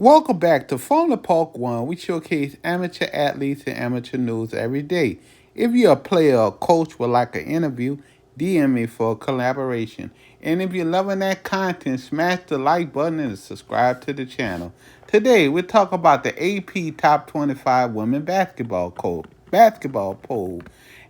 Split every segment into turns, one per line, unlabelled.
Welcome back to From the Park One. We showcase amateur athletes and amateur news every day. If you're a player or coach would like an interview, DM me for a collaboration. And if you're loving that content, smash the like button and subscribe to the channel. Today we'll talk about the AP Top 25 Women Basketball poll.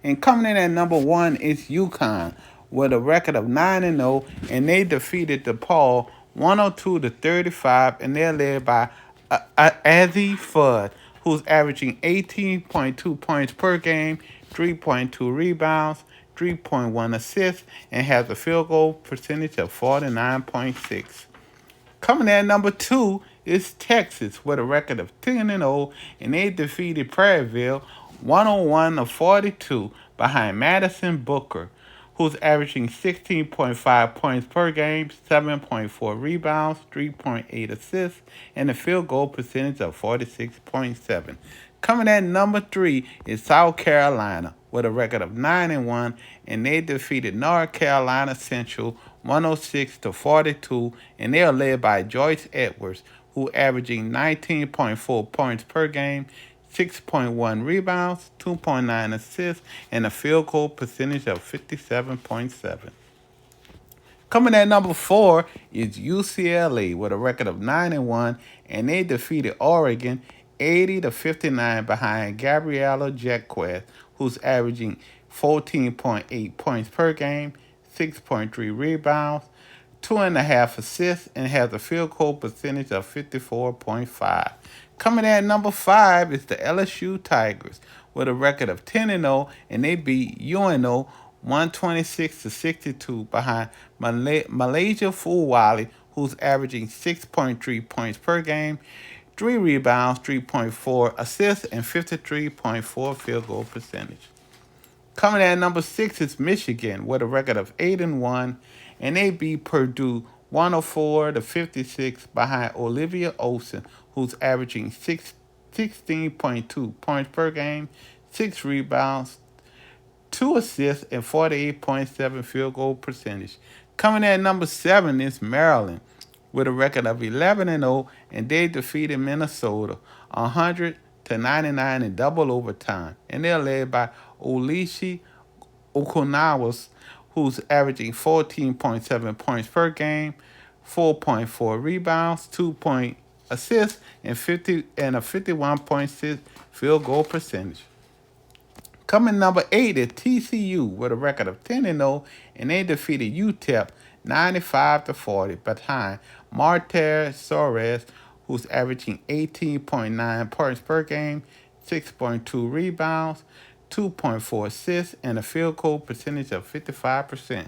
And coming in at number one is UConn with a record of 9-0, and they defeated DePaul 102-35, and they're led by Azzy Fudd, who's averaging 18.2 points per game, 3.2 rebounds, 3.1 assists, and has a field goal percentage of 49.6. Coming in at number two is Texas with a record of 10-0, and they defeated Prairieville 101-42 behind Madison Booker, who's averaging 16.5 points per game, 7.4 rebounds, 3.8 assists, and a field goal percentage of 46.7. Coming at number three is South Carolina with a record of 9-1, and they defeated North Carolina Central 106-42, and they are led by Joyce Edwards, who averaging 19.4 points per game, 6.1 rebounds, 2.9 assists, and a field goal percentage of 57.7. Coming at number four is UCLA with a record of 9-1, and they defeated Oregon 80-59 behind Gabriella Jaquez, who's averaging 14.8 points per game, 6.3 rebounds, 2.5 assists, and has a field goal percentage of 54.5. Coming at number five is the LSU Tigers with a record of 10-0, and they beat UNO 126-62 behind Malaysia Fulwali, who's averaging 6.3 points per game, 3 rebounds, 3.4 assists, and 53.4 field goal percentage. Coming at number six is Michigan with a record of 8-1, and they beat Purdue 104-56 behind Olivia Olson, who's averaging 16.2 points per game, 6 rebounds, 2 assists, and 48.7 field goal percentage. Coming at number seven is Maryland with a record of 11-0, and they defeated Minnesota 100-99 in double overtime, and they're led by Olishi Okunawas, who's averaging 14.7 points per game, 4.4 rebounds, 2 point assists, and a 51.6 field goal percentage. Coming number eight is TCU with a record of 10-0, and they defeated UTEP 95-40 behind Marter Soares, who's averaging 18.9 points per game, 6.2 rebounds, 2.4 assists, and a field goal percentage of 55%.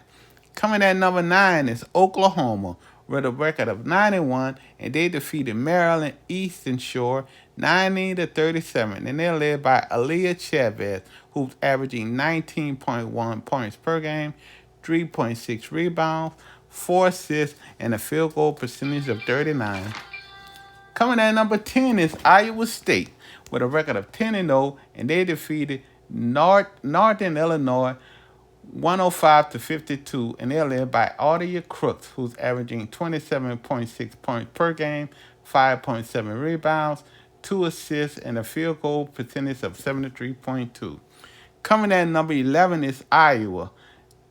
Coming at number nine is Oklahoma with a record of 9-1, and they defeated Maryland Eastern Shore 90-37, and they're led by Aaliyah Chavez, who's averaging 19.1 points per game, 3.6 rebounds, 4 assists, and a field goal percentage of 39. Coming at number 10 is Iowa State with a record of 10-0, and they defeated Northern Illinois 105-52, and they're led by Audia Crooks, who's averaging 27.6 points per game, 5.7 rebounds, 2 assists, and a field goal percentage of 73.2. Coming at number 11 is Iowa,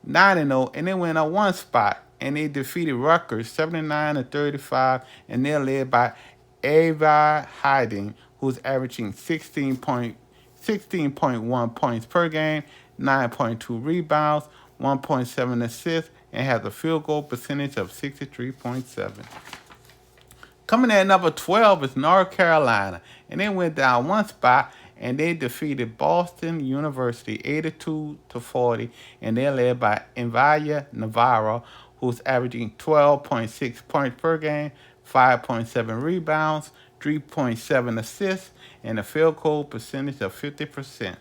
9-0, and they went up one spot, and they defeated Rutgers 79-35, and they're led by Ava Hiding, who's averaging 16.1 points per game, 9.2 rebounds, 1.7 assists, and has a field goal percentage of 63.7. Coming at number 12 is North Carolina, and they went down one spot, and they defeated Boston University 82-40, and they're led by Envaya Navarro, who's averaging 12.6 points per game, 5.7 rebounds, 3.7 assists, and a field goal percentage of 50%.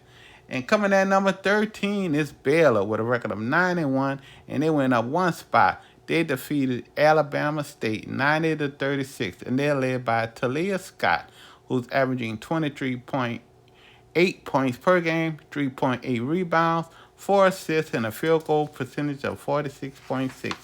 And coming at number 13 is Baylor with a record of 9-1, and they went up one spot. They defeated Alabama State 90-36, and they're led by Talia Scott, who's averaging 23.8 points per game, 3.8 rebounds, 4 assists, and a field goal percentage of 46.6.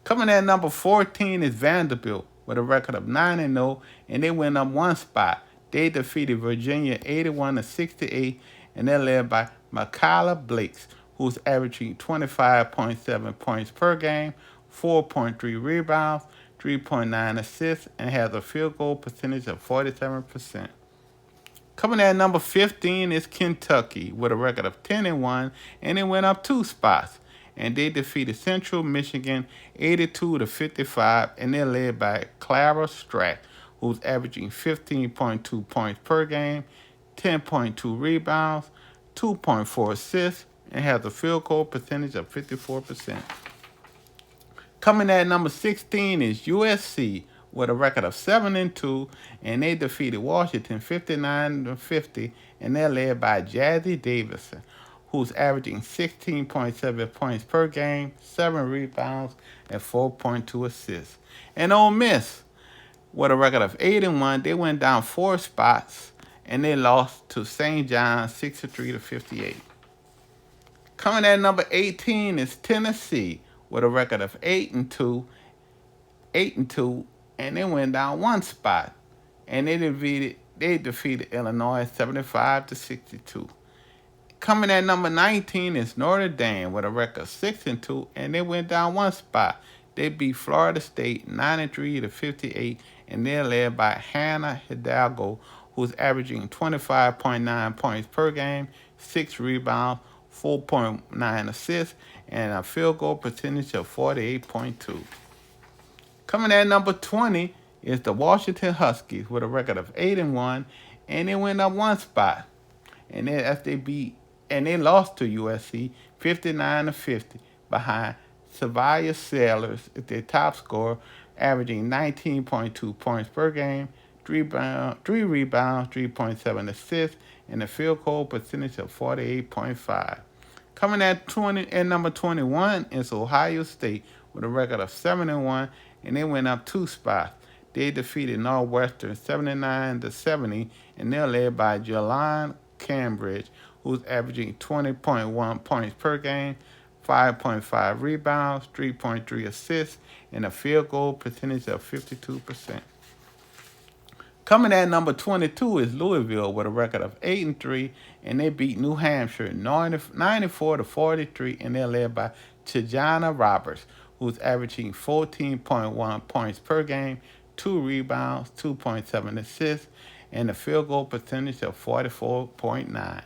Coming at number 14 is Vanderbilt with a record of 9-0, and they went up one spot. They defeated Virginia 81-68, and they're led by Michaela Blakes, who's averaging 25.7 points per game, 4.3 rebounds, 3.9 assists, and has a field goal percentage of 47%. Coming at number 15 is Kentucky with a record of 10-1, and they went up two spots. And they defeated Central Michigan 82-55, and they're led by Clara Strack, who's averaging 15.2 points per game, 10.2 rebounds, 2.4 assists, and has a field goal percentage of 54%. Coming at number 16 is USC with a record of 7-2, and they defeated Washington 59-50, and they're led by Jazzy Davison, who's averaging 16.7 points per game, 7 rebounds, and 4.2 assists. And Ole Miss, with a record of 8-1, they went down 4 spots, and they lost to St. John's 63-58. Coming at number 18 is Tennessee with a record of 8-2, and they went down one spot, and they defeated Illinois 75-62. Coming at number 19 is Notre Dame with a record of 6-2, and they went down one spot. They beat Florida State 93-58, and they're led by Hannah Hidalgo, who's averaging 25.9 points per game, 6 rebounds, 4.9 assists, and a field goal percentage of 48.2. Coming at number 20 is the Washington Huskies with a record of 8-1, and they went up one spot. And they lost to USC 59-50 behind Savia Sellers at their top scorer, averaging 19.2 points per game, 3 rebounds, 3.7 assists, and a field goal percentage of 48.5. Coming at number 21 is Ohio State with a record of 7-1, and they went up two spots. They defeated Northwestern 79-70, and they're led by Jelon Cambridge, who's averaging 20.1 points per game, 5.5 rebounds, 3.3 assists, and a field goal percentage of 52%. Coming at number 22 is Louisville with a record of 8-3, and they beat New Hampshire 94-43, and they're led by Chijana Roberts, who's averaging 14.1 points per game, 2 rebounds, 2.7 assists, and a field goal percentage of 44.9.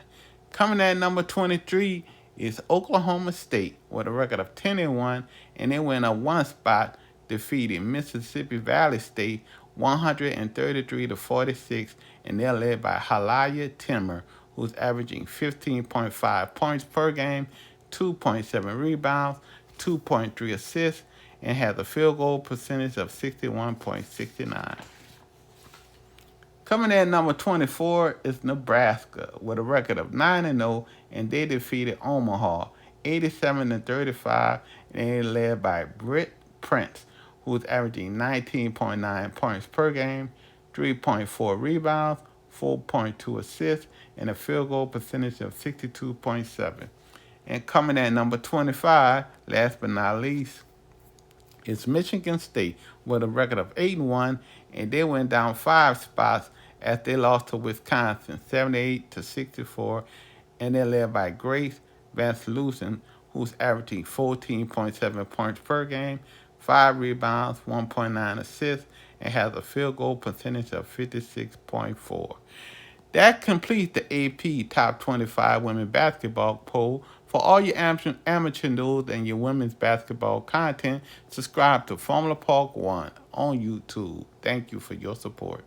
Coming at number 23 is Oklahoma State with a record of 10-1, and they went up one spot, defeating Mississippi Valley State 133-46, and they're led by Halaya Timmer, who's averaging 15.5 points per game, 2.7 rebounds, 2.3 assists, and has a field goal percentage of 61.69. Coming in number 24 is Nebraska with a record of 9-0, and they defeated Omaha 87-35, and they're led by Britt Prince, who's averaging 19.9 points per game, 3.4 rebounds, 4.2 assists, and a field goal percentage of 62.7. And coming at number 25, last but not least, is Michigan State with a record of 8-1, and they went down 5 spots as they lost to Wisconsin 78-64, and they're led by Grace Vanslusen, who's averaging 14.7 points per game, 5 rebounds, 1.9 assists, and has a field goal percentage of 56.4. That completes the AP Top 25 Women Basketball poll. For all your amateur news and your women's basketball content, subscribe to Formula Park 1 on YouTube. Thank you for your support.